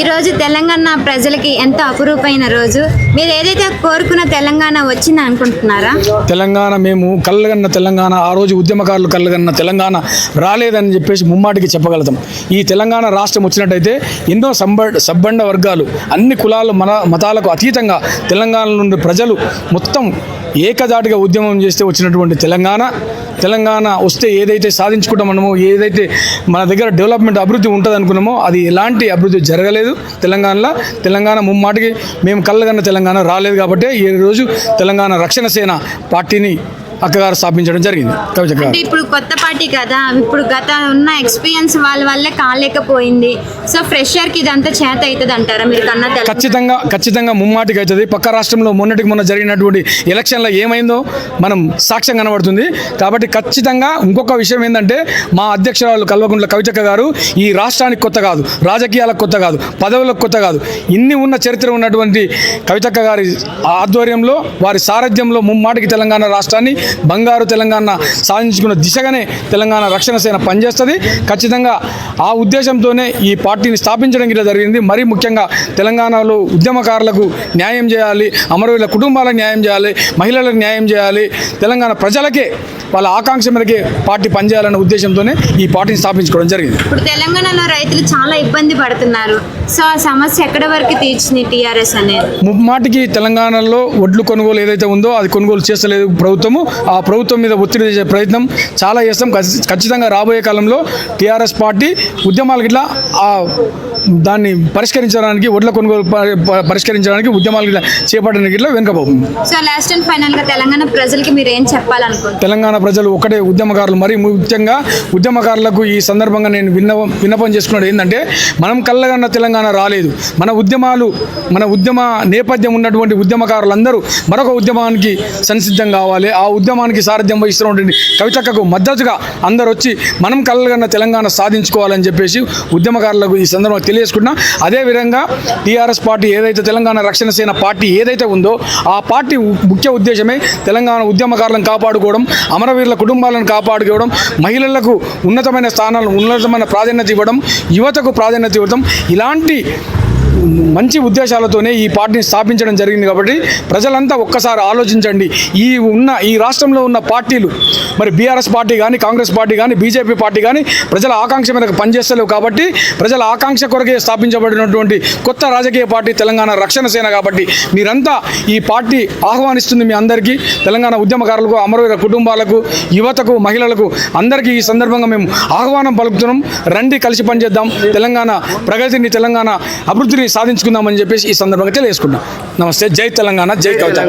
ఈ రోజు తెలంగాణ ప్రజలకి ఎంతో అపురూపమైన రోజు. మీరు ఏదైతే కోరుకున్న తెలంగాణ వచ్చింది అనుకుంటున్నారా? తెలంగాణ మేము కళ్ళగన్న తెలంగాణ, ఆ రోజు ఉద్యమకారులు కళ్ళగన్న తెలంగాణ రాలేదని చెప్పేసి ముమ్మాటికి చెప్పగలుగుతాం. ఈ తెలంగాణ రాష్ట్రం వచ్చినట్టయితే ఎన్నో సబ్బండ వర్గాలు, అన్ని కులాలు మతాలకు అతీతంగా తెలంగాణ నుండి ప్రజలు మొత్తం ఏకదాటిగా ఉద్యమం చేస్తే వచ్చినటువంటి తెలంగాణ వస్తే ఏదైతే సాధించుకుంటామన్నామో, ఏదైతే మన దగ్గర డెవలప్మెంట్ అభివృద్ధి ఉంటుంది అనుకున్నామో అది ఎలాంటి అభివృద్ధి జరగలేదు తెలంగాణలో. తెలంగాణ ముమ్మాటికి మేము కళ్ళగన్న తెలంగాణ రాలేదు కాబట్టి ఈరోజు తెలంగాణ రక్షణ సేన పార్టీని అక్కగారు స్థాపించడం జరిగింది. అంటే ఇప్పుడు కొత్త పార్టీ కదా, ఇప్పుడు గత ఉన్న ఎక్స్పీరియన్స్ వాళ్ళ వల్లే కాలేకపోయింది. సో ఫ్రెషర్కి ఇదంతా చేత అవుతుంది అంటారా మీరు? కన్నా ఖచ్చితంగా ముమ్మాటికి అవుతుంది. పక్క రాష్ట్రంలో మొన్న జరిగినటువంటి ఎలక్షన్లో ఏమైందో మనం సాక్ష్యం కనబడుతుంది. కాబట్టి ఖచ్చితంగా ఇంకొక విషయం ఏంటంటే, మా అధ్యక్షురాలు కల్వకుంట్ల కవితక్క గారు ఈ రాష్ట్రానికి కొత్త కాదు, రాజకీయాలకు కొత్త కాదు, పదవులకు కొత్త కాదు. ఇన్ని ఉన్న చరిత్ర ఉన్నటువంటి కవితక్క గారి ఆధ్వర్యంలో, వారి సారథ్యంలో ముమ్మాటికి తెలంగాణ రాష్ట్రాన్ని బంగారు తెలంగాణ సాధించుకున్న దిశగానే తెలంగాణ రక్షణ సేన పనిచేస్తుంది. ఖచ్చితంగా ఆ ఉద్దేశంతోనే ఈ పార్టీని స్థాపించడం ఇలా జరిగింది. మరీ ముఖ్యంగా తెలంగాణలో ఉద్యమకారులకు న్యాయం చేయాలి, అమరవీరుల కుటుంబాలకు న్యాయం చేయాలి, మహిళలకు న్యాయం చేయాలి, తెలంగాణ ప్రజలకే వాళ్ళ ఆకాంక్ష మేరకే పార్టీ పనిచేయాలనే ఉద్దేశంతోనే ఈ పార్టీని స్థాపించుకోవడం జరిగింది. ఇప్పుడు తెలంగాణలో రైతులు చాలా ఇబ్బంది పడుతున్నారు. సో ఆ సమస్య ఎక్కడి వరకు తీర్చింది టీఆర్ఎస్ అనేది? ముమ్మాటికి తెలంగాణలో వడ్లు కొనుగోలు ఏదైతే ఉందో అది కొనుగోలు చేస్తలేదు ప్రభుత్వము. ఆ ప్రభుత్వం మీద ఒత్తిడి చేసే ప్రయత్నం చాలా చేస్తాం. ఖచ్చితంగా రాబోయే కాలంలో టీఆర్ఎస్ పార్టీ ఉద్యమాలు ఇట్లా దాన్ని పరిష్కరించడానికి, వడ్ల కొనుగోలు పరిష్కరించడానికి ఉద్యమాలు చేపట్టడానికి ఇట్లా వెనుకపోతుంది. సో లాస్ట్ అండ్ ఫైనల్గా తెలంగాణ ప్రజలకి మీరు ఏం చెప్పాలనుకుంటున్నారు? తెలంగాణ ప్రజలు ఒకటే, ఉద్యమకారులు, మరీ ముఖ్యంగా ఉద్యమకారులకు ఈ సందర్భంగా నేను విన్నపం చేసుకున్నది ఏంటంటే, మనం కళ్ళగన్న తెలంగాణ రాలేదు. మన ఉద్యమ నేపథ్యం ఉన్నటువంటి ఉద్యమకారులందరూ మరొక ఉద్యమానికి సంసిద్ధం కావాలి. ఆ ఉద్యమానికి సారథ్యం వహిస్తున్నటువంటి కవితక్కకు మద్దతుగా అందరూ వచ్చి మనం కళ్ళగన్న తెలంగాణ సాధించుకోవాలని చెప్పేసి ఉద్యమకారులకు ఈ సందర్భంగా తెలియజేసుకున్నా. అదేవిధంగా టీఆర్ఎస్ పార్టీ ఏదైతే తెలంగాణ రక్షణ సేన పార్టీ ఏదైతే ఉందో ఆ పార్టీ ముఖ్య ఉద్దేశమే తెలంగాణ ఉద్యమకారులను కాపాడుకోవడం, అమరవీరుల కుటుంబాలను కాపాడుకోవడం, మహిళలకు ఉన్నతమైన స్థానాలు, ఉన్నతమైన ప్రాధాన్యత ఇవ్వడం, యువతకు ప్రాధాన్యత ఇవ్వడం, ఇలాంటి మంచి ఉద్దేశాలతోనే ఈ పార్టీని స్థాపించడం జరిగింది. కాబట్టి ప్రజలంతా ఒక్కసారి ఆలోచించండి. ఈ రాష్ట్రంలో ఉన్న పార్టీలు, మరి బీఆర్ఎస్ పార్టీ కానీ, కాంగ్రెస్ పార్టీ కానీ, బీజేపీ పార్టీ కానీ ప్రజల ఆకాంక్ష మేరకు పనిచేస్తలేవు. కాబట్టి ప్రజల ఆకాంక్ష కొరకే స్థాపించబడినటువంటి కొత్త రాజకీయ పార్టీ తెలంగాణ రక్షణ సేన. కాబట్టి మీరంతా ఈ పార్టీ ఆహ్వానిస్తుంది మీ అందరికీ, తెలంగాణ ఉద్యమకారులకు, అమరవీర కుటుంబాలకు, యువతకు, మహిళలకు అందరికీ ఈ సందర్భంగా మేము ఆహ్వానం పలుకుతున్నాం. రండి, కలిసి పనిచేద్దాం, తెలంగాణ ప్రగతిని, తెలంగాణ అభివృద్ధిని సాధించుకుందామని చెప్పేసి ఈ సందర్భంగా తెలియజేసుకున్నాం. నమస్తే. జై తెలంగాణ, జై కవిత.